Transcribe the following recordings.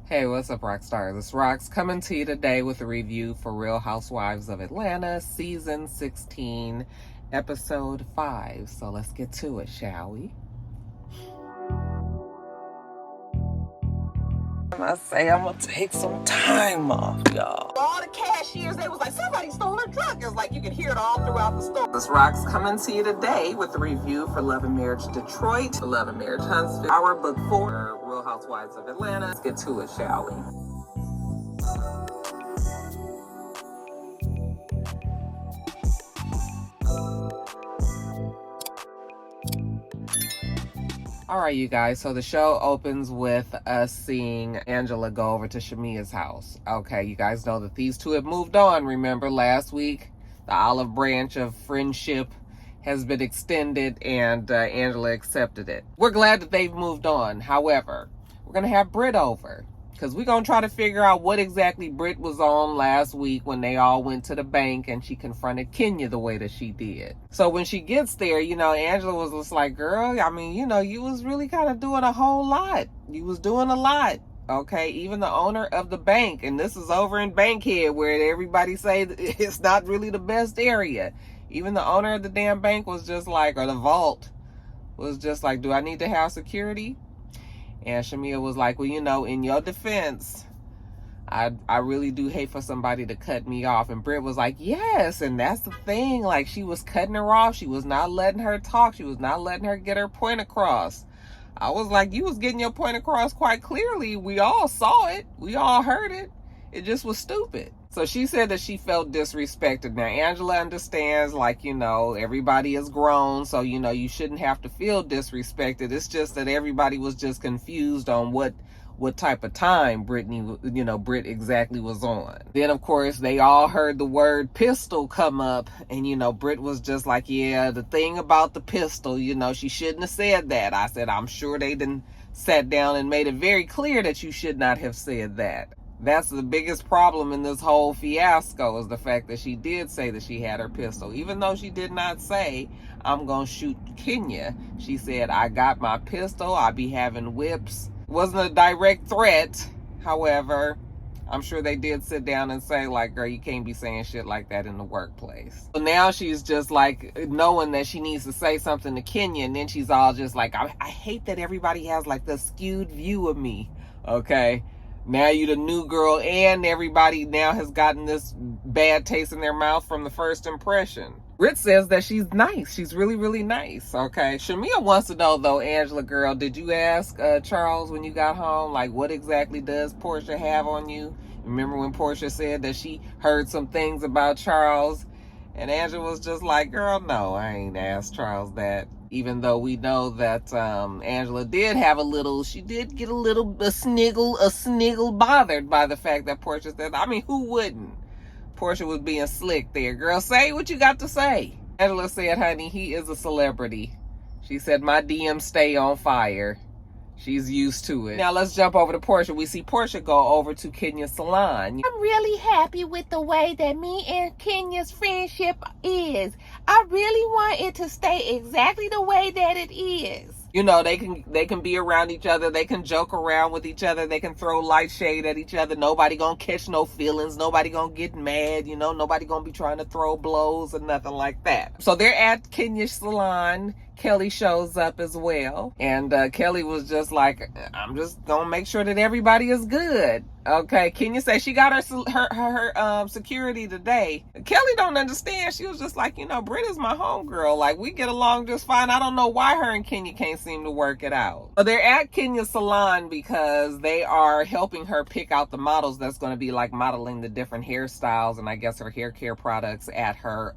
Hey, what's up, Roxstars? It's Rox coming to you today with a review for Real Housewives of Atlanta, Season 16, Episode 5. So let's get to it, shall we? I say I'm gonna take some time off, y'all. All the cashiers, they was like, somebody stole her truck. It's like you can hear it all throughout the store. This Rox coming to you today with a review for Love and Marriage Detroit, Love and Marriage Huntsville, our book 4, Real Housewives of Atlanta. Let's get to it, shall we? All right, you guys, so the show opens with us seeing Angela go over to Shamia's house. Okay, you guys know that these two have moved on. Remember last week, the olive branch of friendship has been extended and Angela accepted it. We're glad that they've moved on. However, we're going to have Britt over because we're going to try to figure out what exactly Britt was on last week when they all went to the bank and she confronted Kenya the way that she did. So when she gets there, Angela was just like, girl, I mean, you was really kind of doing a whole lot. You was doing a lot. Okay, even the owner of the bank, and this is over in Bankhead where everybody say it's not really the best area. Even the owner of the damn bank was just like, or the vault was just like, do I need to have security? And Shamia was like, well, in your defense, I really do hate for somebody to cut me off. And Britt was like, yes, and that's the thing. Like, she was cutting her off. She was not letting her talk. She was not letting her get her point across. I was like, you was getting your point across quite clearly. We all saw it. We all heard it. It just was stupid. So she said that she felt disrespected. Now, Angela understands, like, everybody is grown. So, you shouldn't have to feel disrespected. It's just that everybody was just confused on what type of time Britt exactly was on. Then, of course, they all heard the word pistol come up. And, Britt was just like, yeah, the thing about the pistol, she shouldn't have said that. I said, I'm sure they didn't sat down and made it very clear that you should not have said that. That's the biggest problem in this whole fiasco, is the fact that she did say that she had her pistol. Even though she did not say, I'm going to shoot Kenya. She said, I got my pistol. I be having whips. It wasn't a direct threat. However, I'm sure they did sit down and say, like, girl, you can't be saying shit like that in the workplace. So now she's just like knowing that she needs to say something to Kenya. And then she's all just like, I hate that everybody has like the skewed view of me. Okay. Now you the new girl, and everybody now has gotten this bad taste in their mouth from the first impression. Britt says that she's nice. She's really, really nice. Okay. Shamia wants to know, though, Angela, girl, did you ask Charles when you got home, like, what exactly does Portia have on you? Remember when Portia said that she heard some things about Charles? And Angela was just like, girl, no, I ain't asked Charles that. Even though we know that Angela did have she did get a sniggle bothered by the fact that Portia said, I mean, who wouldn't? Portia was being slick there. Girl, say what you got to say. Angela said, honey, he is a celebrity. She said, my DMs stay on fire. She's used to it. Now let's jump over to Portia. We see Portia go over to Kenya's salon. I'm really happy with the way that me and Kenya's friendship is. I really want it to stay exactly the way that it is. They can be around each other. They can joke around with each other. They can throw light shade at each other. Nobody gonna catch no feelings. Nobody gonna get mad. Nobody gonna be trying to throw blows or nothing like that. So they're at Kenya's salon. Kelly shows up as well. And Kelly was just like, I'm just gonna make sure that everybody is good. Okay, Kenya said she got her security today. Kelly don't understand. She was just like, Britt is my homegirl. Like, we get along just fine. I don't know why her and Kenya can't seem to work it out. So they're at Kenya's salon because they are helping her pick out the models that's going to be like modeling the different hairstyles and I guess her hair care products at her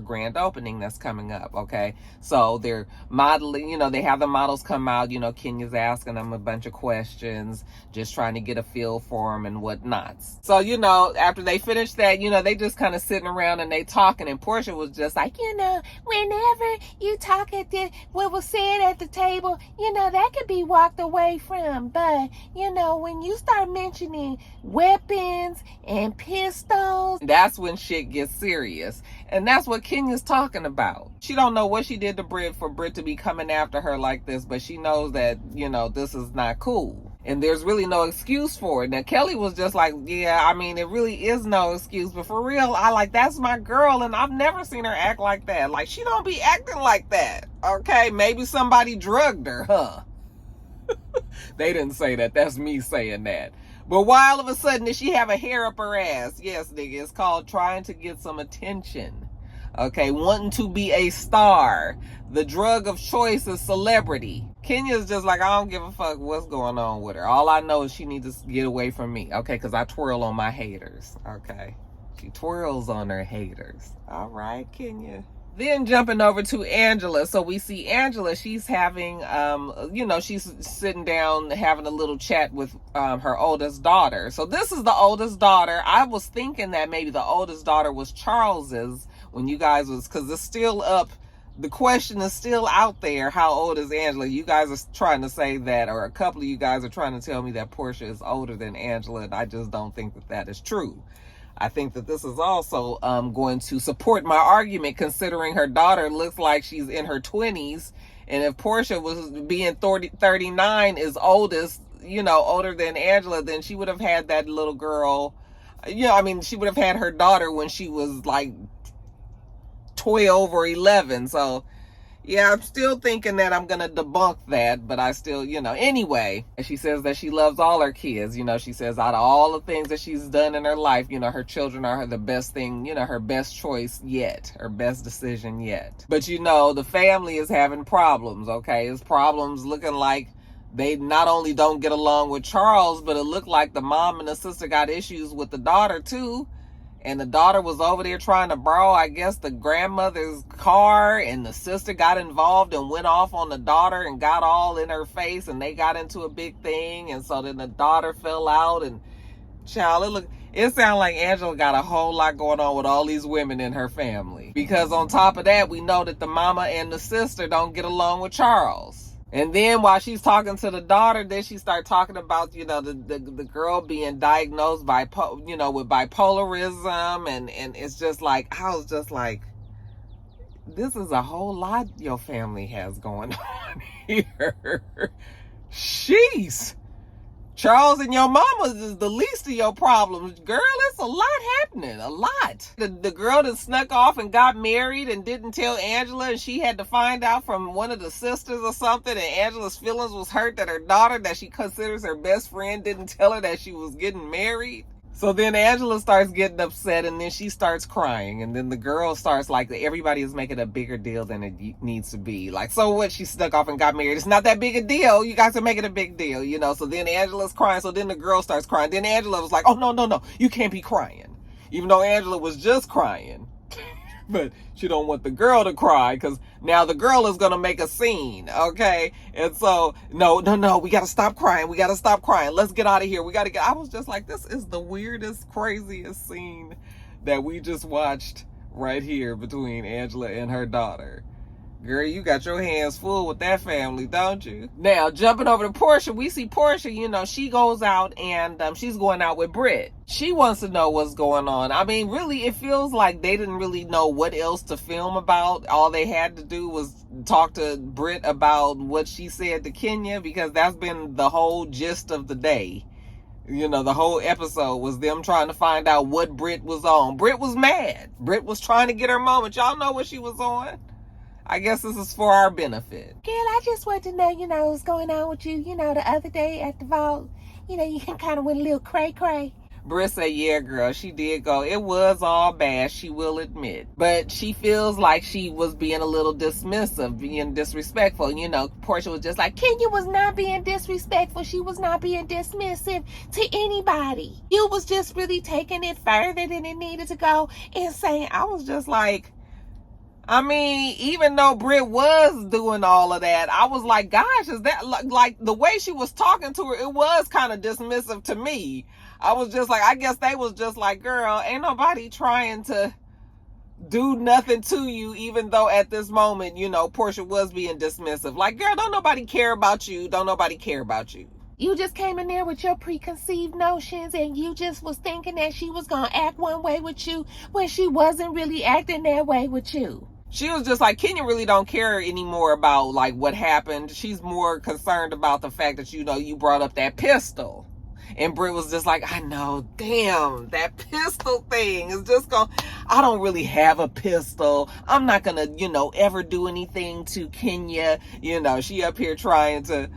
grand opening that's coming up. Okay, so they're modeling, they have the models come out, Kenya's asking them a bunch of questions, just trying to get a feel for them and whatnot. So, after they finish that, they just kind of sitting around and they talking, and Portia was just like, whenever you talk at what was said at the table, that could be walked away from. But, when you start mentioning weapons and pistols, that's when shit gets serious. And that's what Kenya's talking about. She don't know what she did to Britt for Britt to be coming after her like this, but she knows that, this is not cool. And there's really no excuse for it. Now, Kelly was just like, yeah, I mean, it really is no excuse. But for real, that's my girl. And I've never seen her act like that. Like, she don't be acting like that. Okay, maybe somebody drugged her, huh? They didn't say that. That's me saying that. But why all of a sudden did she have a hair up her ass? Yes, nigga, it's called trying to get some attention. Okay, wanting to be a star. The drug of choice is celebrity. Kenya's just like, I don't give a fuck what's going on with her. All I know is she needs to get away from me. Okay, because I twirl on my haters. Okay, she twirls on her haters. All right, Kenya. Then jumping over to Angela. So we see Angela, she's having, she's sitting down having a little chat with her oldest daughter. So this is the oldest daughter. I was thinking that maybe the oldest daughter was Charles's when you guys was, because it's still up. The question is still out there. How old is Angela? You guys are trying to say that, or a couple of you guys are trying to tell me that Portia is older than Angela, and I just don't think that that is true. I think that this is also going to support my argument, considering her daughter looks like she's in her 20s. And if Portia was being 39 is oldest, older than Angela, then she would have had that little girl. She would have had her daughter when she was like 12 or 11. So yeah, I'm still thinking that I'm gonna debunk that, but I still, anyway. She says that she loves all her kids. She says out of all the things that she's done in her life, her children are the best thing, her best choice yet, her best decision yet. But the family is having problems, okay? It's problems looking like they not only don't get along with Charles, but it looked like the mom and the sister got issues with the daughter too. And the daughter was over there trying to borrow, I guess, the grandmother's car, and the sister got involved and went off on the daughter and got all in her face, and they got into a big thing. And so then the daughter fell out, and child, it sounded like Angela got a whole lot going on with all these women in her family. Because on top of that, we know that the mama and the sister don't get along with Charles. And then while she's talking to the daughter, then she started talking about, the girl being diagnosed with bipolarism. And it's just like, I was just like, this is a whole lot your family has going on here. Sheesh. Charles and your mama is the least of your problems. Girl, it's a lot happening. A lot. The girl that snuck off and got married and didn't tell Angela, and she had to find out from one of the sisters or something, and Angela's feelings was hurt that her daughter, that she considers her best friend, didn't tell her that she was getting married. So then Angela starts getting upset, and then she starts crying, and then the girl starts like, everybody is making a bigger deal than it needs to be. Like, so what? She stuck off and got married. It's not that big a deal. You guys are making a big deal, So then Angela's crying. So then the girl starts crying. Then Angela was like, oh, no, you can't be crying. Even though Angela was just crying. But she don't want the girl to cry, because now the girl is going to make a scene, okay? And so, no, we got to stop crying. Let's get out of here. I was just like, this is the weirdest, craziest scene that we just watched right here between Angela and her daughter. Girl, you got your hands full with that family, don't you? Now, jumping over to Portia, we see Portia, she goes out and she's going out with Britt. She wants to know what's going on. I mean, really, it feels like they didn't really know what else to film about. All they had to do was talk to Britt about what she said to Kenya, because that's been the whole gist of the day. The whole episode was them trying to find out what Britt was on. Britt was mad. Britt was trying to get her moment. Y'all know what she was on. I guess this is for our benefit. Girl, I just want to know, what's going on with you. The other day at the vault, you kind of went a little cray-cray. Britt said, yeah, girl, she did go. It was all bad, she will admit. But she feels like she was being a little dismissive, being disrespectful. Portia was just like, Kenya was not being disrespectful. She was not being dismissive to anybody. You was just really taking it further than it needed to go and saying, I was just like, even though Britt was doing all of that, I was like, gosh, is that like the way she was talking to her, it was kind of dismissive to me. I was just like, I guess they was just like, girl, ain't nobody trying to do nothing to you, even though at this moment, Portia was being dismissive. Like, girl, don't nobody care about you. You just came in there with your preconceived notions, and you just was thinking that she was going to act one way with you when she wasn't really acting that way with you. She was just like, Kenya really don't care anymore about like what happened. She's more concerned about the fact that, you know, you brought up that pistol. And Britt was just like, I know, damn, that pistol thing is just I don't really have a pistol. I'm not gonna, you know, ever do anything to Kenya. You know, she up here trying to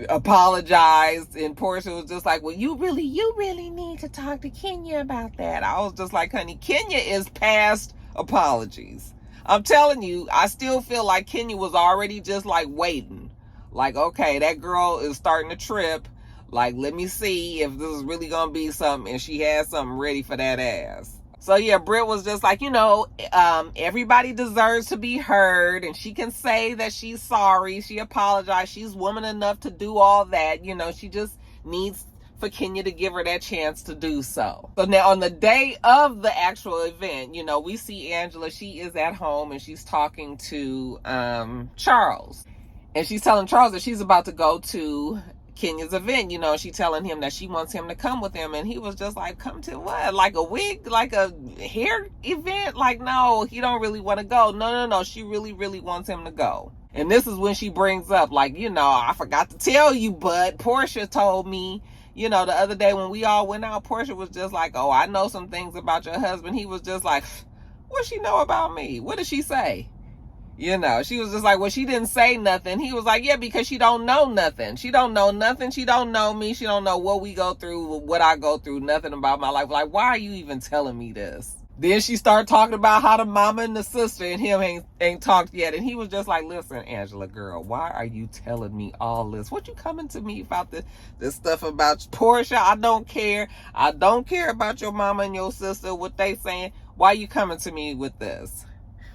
apologize, and Portia was just like, well, you really need to talk to Kenya about that. I was just like, honey, Kenya is past apologies. I'm telling you, I still feel like Kenya was already just like waiting. Like, okay, that girl is starting to trip. Like, let me see if this is really going to be something. And she has something ready for that ass. So, yeah, Britt was just like, you know, everybody deserves to be heard. And she can say that she's sorry. She apologized. She's woman enough to do all that. You know, she just needs for Kenya to give her that chance to do so. So now on the day of the actual event, you know, we see Angela. She is at home and she's talking to Charles. And she's telling Charles that she's about to go to Kenya's event. You know, she's telling him that she wants him to come with him. And he was just like, come to what? Like a wig? Like a hair event? Like, no, he don't really want to go. No. She really wants him to go. And this is when she brings up, like, you know, I forgot to tell you, but Portia told me, you know, the other day when we all went out, Portia was just like, oh, I know some things about your husband. He was just like, what she know about me? What did she say? You know, she was just like, well, she didn't say nothing. He was like, yeah, because she don't know nothing. She don't know nothing. She don't know me. She don't know what we go through, what I go through, nothing about my life. Like, why are you even telling me this? Then she started talking about how the mama and the sister and him ain't talked yet. And he was just like, listen, Angela, girl, why are you telling me all this? What you coming to me about this stuff about Portia? I don't care. I don't care about your mama and your sister, what they saying. Why you coming to me with this?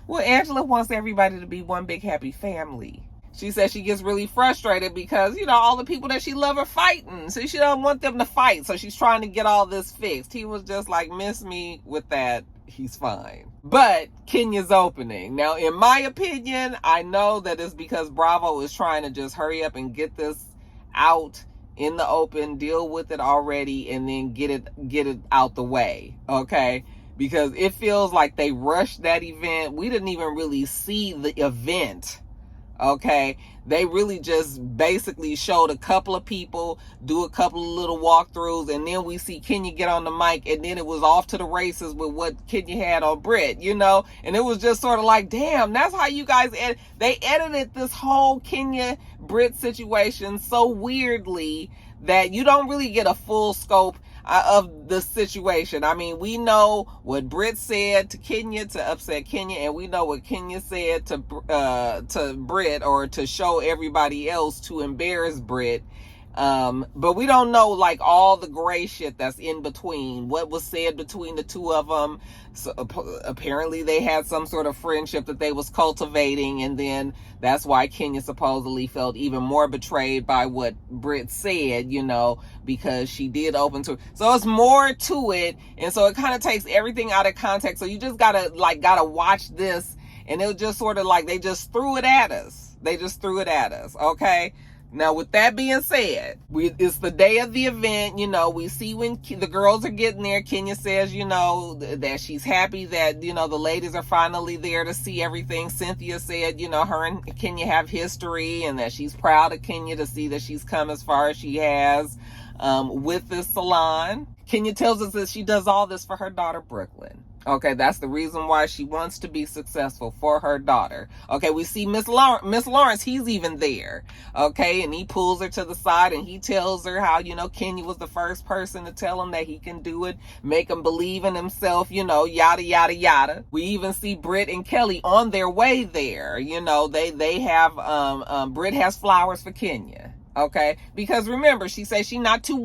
Well, Angela wants everybody to be one big happy family. She says she gets really frustrated because, you know, all the people that she love are fighting. So she don't want them to fight. So she's trying to get all this fixed. He was just like, miss me with that. He's fine. But Kenya's opening. Now, in my opinion, I know that it's because Bravo is trying to just hurry up and get this out in the open, deal with it already, and then get it out the way. Okay? Because it feels like they rushed that event. We didn't even really see the event. Okay, they really just basically showed a couple of people do a couple of little walkthroughs, and then we see Kenya get on the mic, and then it was off to the races with what Kenya had on Britt, you know. And it was just sort of like, damn, that's how you guys they edited this whole Kenya Britt situation so weirdly that you don't really get a full scope of the situation. I mean, we know what Britt said to Kenya to upset Kenya, and we know what Kenya said to Britt, or to show everybody else to embarrass Britt. But we don't know like all the gray shit that's in between, what was said between the two of them. So apparently they had some sort of friendship that they was cultivating, and then that's why Kenya supposedly felt even more betrayed by what Britt said, you know, because she did open to her. So it's more to it, and so it kind of takes everything out of context. So you just gotta watch this, and it was just sort of like they just threw it at us. Okay? Now, with that being said, it's the day of the event. You know, we see when the girls are getting there, Kenya says, you know, that she's happy that, you know, the ladies are finally there to see everything. Cynthia said, you know, her and Kenya have history, and that she's proud of Kenya to see that she's come as far as she has with this salon. Kenya tells us that she does all this for her daughter, Brooklyn. Okay, that's the reason why she wants to be successful, for her daughter. Okay, we see Miss Lawrence, he's even there. Okay, and he pulls her to the side and he tells her how, you know, Kenya was the first person to tell him that he can do it, make him believe in himself, you know, yada, yada, yada. We even see Britt and Kelly on their way there. You know, they have, Britt has flowers for Kenya. Okay, because remember, she says she's not too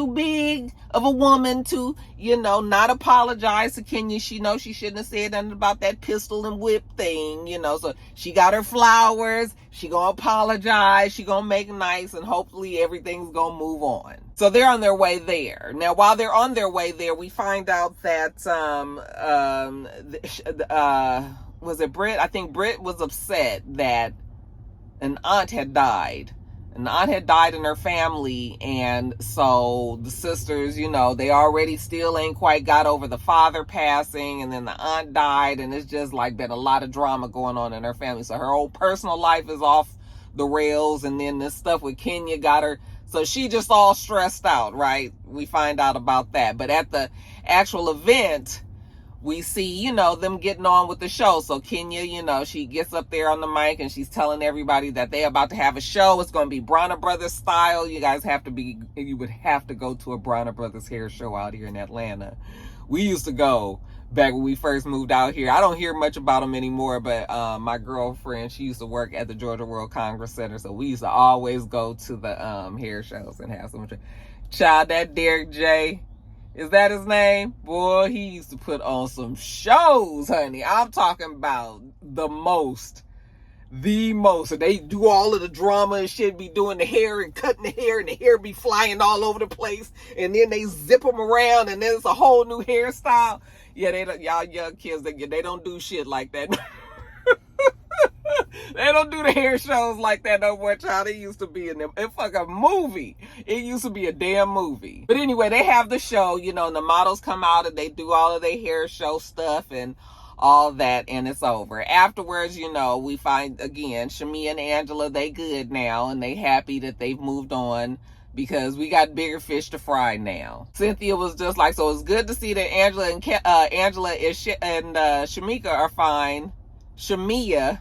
big of a woman to, you know, not apologize to Kenya. She knows she shouldn't have said nothing about that pistol and whip thing, you know. So she got her flowers. She gonna apologize. She gonna make nice, and hopefully everything's gonna move on. So they're on their way there. Now, while they're on their way there, we find out that was it Britt? I think Britt was upset that an aunt had died. An aunt had died in her family, and so the sisters, you know, they already still ain't quite got over the father passing, and then the aunt died, and it's just like been a lot of drama going on in her family. So her whole personal life is off the rails, and then this stuff with Kenya got her, so she just all stressed out, right? We find out about that. But at the actual event, we see, you know, them getting on with the show. So Kenya, you know, she gets up there on the mic and she's telling everybody that they about to have a show. It's going to be Bronner Brothers style. You would have to go to a Bronner Brothers hair show out here in Atlanta. We used to go back when we first moved out here. I don't hear much about them anymore, but my girlfriend, she used to work at the Georgia World Congress Center. So we used to always go to the hair shows and have so much. Child, that Derek J, is that his name? Boy, he used to put on some shows, honey. I'm talking about the most. And they do all of the drama and shit, be doing the hair and cutting the hair, and the hair be flying all over the place. And then they zip them around, and then it's a whole new hairstyle. Yeah, y'all young kids, they don't do shit like that. They don't do the hair shows like that no more, child. It used to be in them. It's like a movie. It used to be a damn movie. But anyway, they have the show, you know, and the models come out and they do all of their hair show stuff and all that, and it's over. Afterwards, you know, we find, again, Shamia and Angela, they good now, and they happy that they've moved on because we got bigger fish to fry now. Cynthia was just like, so it's good to see that Angela and Shamika are fine. Shamia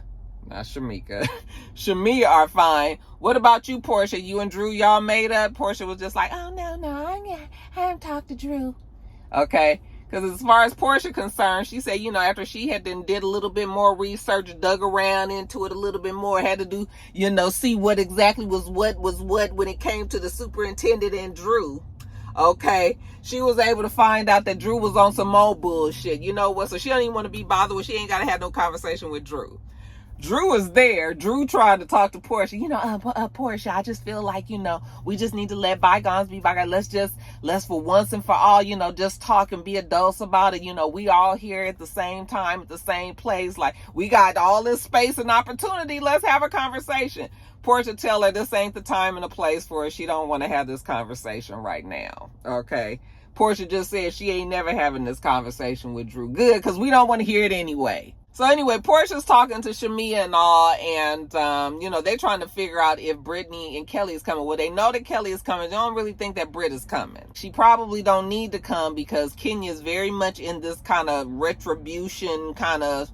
are fine. What about you, Portia? You and Drew, y'all made up? Portia was just like, oh, no, I haven't talked to Drew. Okay. Because as far as Portia concerned, she said, you know, after she had did a little bit more research, dug around into it a little bit more, had to do, you know, see what exactly was what when it came to the superintendent and Drew. Okay, she was able to find out that Drew was on some old bullshit. You know what? So she don't even want to be bothered with. She ain't got to have no conversation with Drew. Drew is there. Drew tried to talk to Portia. You know, Portia, I just feel like, you know, we just need to let bygones be bygones. Let's for once and for all, you know, just talk and be adults about it. You know, we all here at the same time, at the same place. Like, we got all this space and opportunity. Let's have a conversation. Portia tell her this ain't the time and the place for her. She don't want to have this conversation right now. Okay. Portia just said she ain't never having this conversation with Drew. Good, because we don't want to hear it anyway. So anyway, Portia's talking to Shamia and all, and, you know, they're trying to figure out if Britney and Kelly is coming. Well, they know that Kelly is coming. They don't really think that Brit is coming. She probably don't need to come because Kenya is very much in this kind of retribution, kind of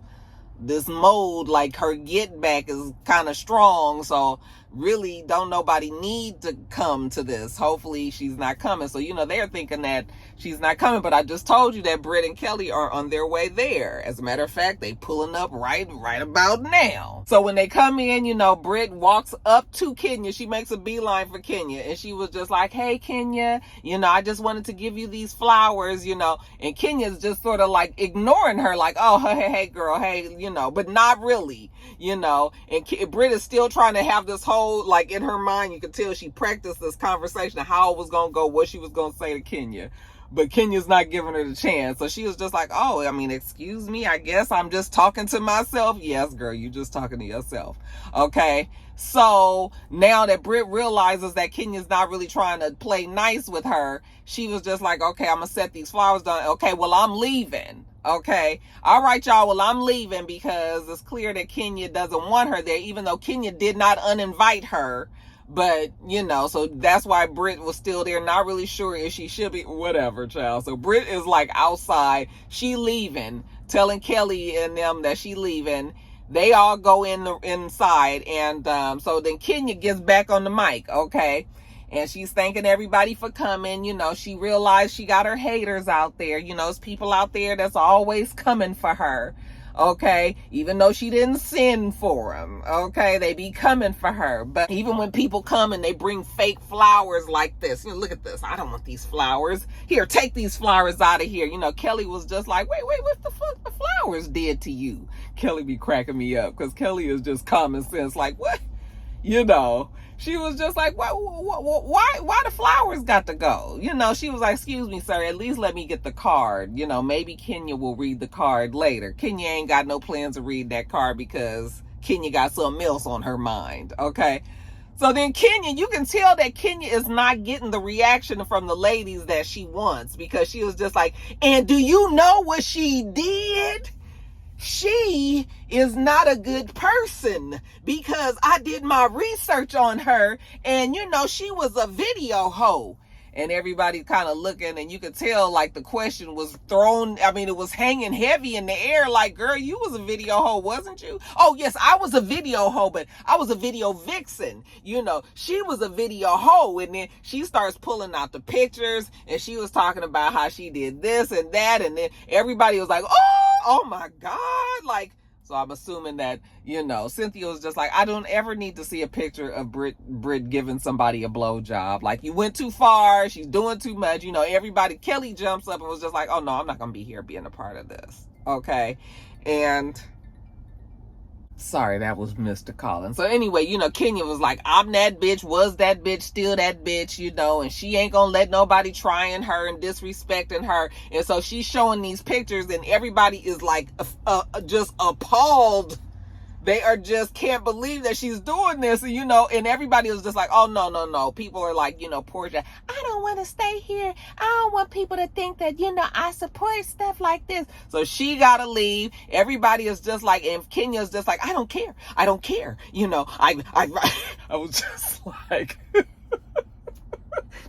this mode, like her get back is kind of strong. So really don't nobody need to come to this. Hopefully she's not coming. So, you know, they're thinking that she's not coming, but I just told you that Britt and Kelly are on their way there. As a matter of fact, they pulling up right about now. So when they come in, you know, Britt walks up to Kenya. She makes a beeline for Kenya, and she was just like, hey, Kenya, you know, I just wanted to give you these flowers, you know, and Kenya's just sort of like ignoring her, like, oh, hey, girl, hey, you know, but not really, you know, and Britt is still trying to have this whole, like, in her mind, you could tell she practiced this conversation of how it was going to go, what she was going to say to Kenya. But Kenya's not giving her the chance. So she was just like, oh, I mean, excuse me, I guess I'm just talking to myself. Yes, girl, you just talking to yourself. Okay. So now that Britt realizes that Kenya's not really trying to play nice with her, she was just like, okay, I'm going to set these flowers down. Okay, well, I'm leaving. Okay. All right, y'all. Well, I'm leaving because it's clear that Kenya doesn't want her there, even though Kenya did not uninvite her. But, you know, so that's why Britt was still there. Not really sure if she should be, whatever, child. So Britt is like outside. She leaving, telling Kelly and them that she leaving. They all go inside. And so then Kenya gets back on the mic. Okay. And she's thanking everybody for coming. You know, she realized she got her haters out there. You know, it's people out there that's always coming for her. Okay, even though she didn't send for them, okay, they be coming for her. But even when people come and they bring fake flowers like this, you know, look at this, I don't want these flowers. Here, take these flowers out of here. You know, Kelly was just like, wait, what the fuck the flowers did to you? Kelly be cracking me up because Kelly is just common sense, like, what? You know, she was just like, why the flowers got to go? You know, she was like, excuse me, sir, at least let me get the card. You know, maybe Kenya will read the card later. Kenya ain't got no plans to read that card because Kenya got something else on her mind. Okay. So then Kenya, you can tell that Kenya is not getting the reaction from the ladies that she wants, because she was just like, and do you know what she did? She is not a good person, because I did my research on her, and you know, she was a video hoe. And everybody kind of looking, and you could tell like the question was thrown. I mean, it was hanging heavy in the air. Like, girl, you was a video hoe, wasn't you? Oh, yes, I was a video hoe, but I was a video vixen. You know, she was a video hoe. And then she starts pulling out the pictures, and she was talking about how she did this and that. And then everybody was like, oh my God. Like, so I'm assuming that, you know, Cynthia was just like, I don't ever need to see a picture of Brit giving somebody a blowjob. Like, you went too far. She's doing too much. You know, everybody, Kelly jumps up and was just like, oh no, I'm not going to be here being a part of this. Okay. And sorry, that was Mr. Collins. So anyway, you know, Kenya was like, I'm that bitch, was that bitch, still that bitch, you know, and she ain't gonna let nobody trying her and disrespecting her. And so she's showing these pictures, and everybody is like just appalled. They are just can't believe that she's doing this, and you know, and everybody was just like, oh no. People are like, you know, Portia, I don't want to stay here. I don't want people to think that, you know, I support stuff like this. So she gotta leave. Everybody is just like, and Kenya's just like, I don't care. You know, I was just like,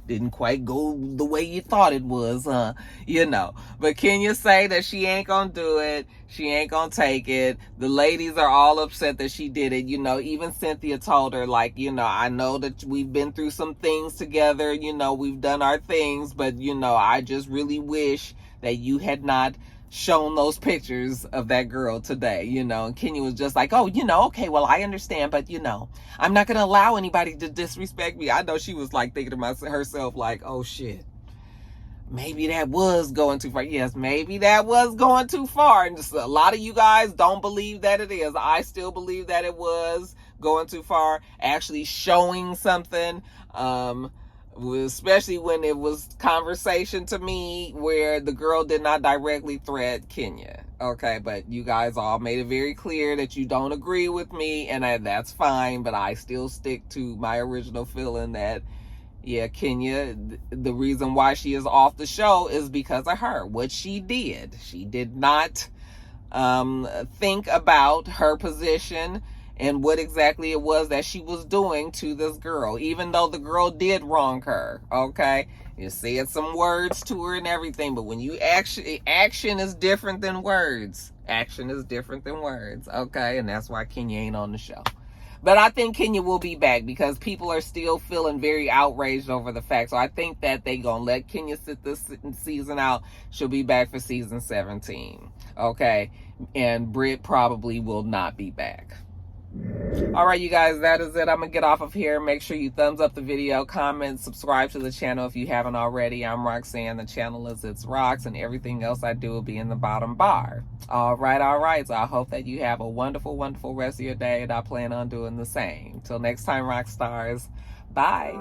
didn't quite go the way you thought it was, huh? You know, but Kenya say that she ain't gonna do it. She ain't gonna take it. The ladies are all upset that she did it. You know, even Cynthia told her, like, you know, I know that we've been through some things together. You know, we've done our things, but, you know, I just really wish that you had not shown those pictures of that girl today, you know. And Kenya was just like, oh, you know, okay, well, I understand, but, you know, I'm not going to allow anybody to disrespect me. I know she was like thinking to herself, like, oh shit, maybe that was going too far. Yes, maybe that was going too far. And just a lot of you guys don't believe that it is. I still believe that it was going too far, actually showing something, especially when it was conversation to me where the girl did not directly threat Kenya. Okay, but you guys all made it very clear that you don't agree with me, and that's fine, but I still stick to my original feeling that, yeah, Kenya, the reason why she is off the show is because of her. What she did. She did not think about her position and what exactly it was that she was doing to this girl, even though the girl did wrong her. Okay, you said some words to her and everything, but when you action is different than words. Action is different than words. Okay, and that's why Kenya ain't on the show. But I think Kenya will be back, because people are still feeling very outraged over the fact. So I think that they gonna let Kenya sit this season out. She'll be back for season 17. Okay, and Britt probably will not be back. All right, you guys, that is it. I'm gonna get off of here. Make sure you thumbs up the video, comment, subscribe to the channel if you haven't already. I'm Roxanne. The channel is It's Rox, and everything else I do will be in the bottom bar. All right. So I hope that you have a wonderful rest of your day, and I plan on doing the same. Till next time, Roxstars. Bye.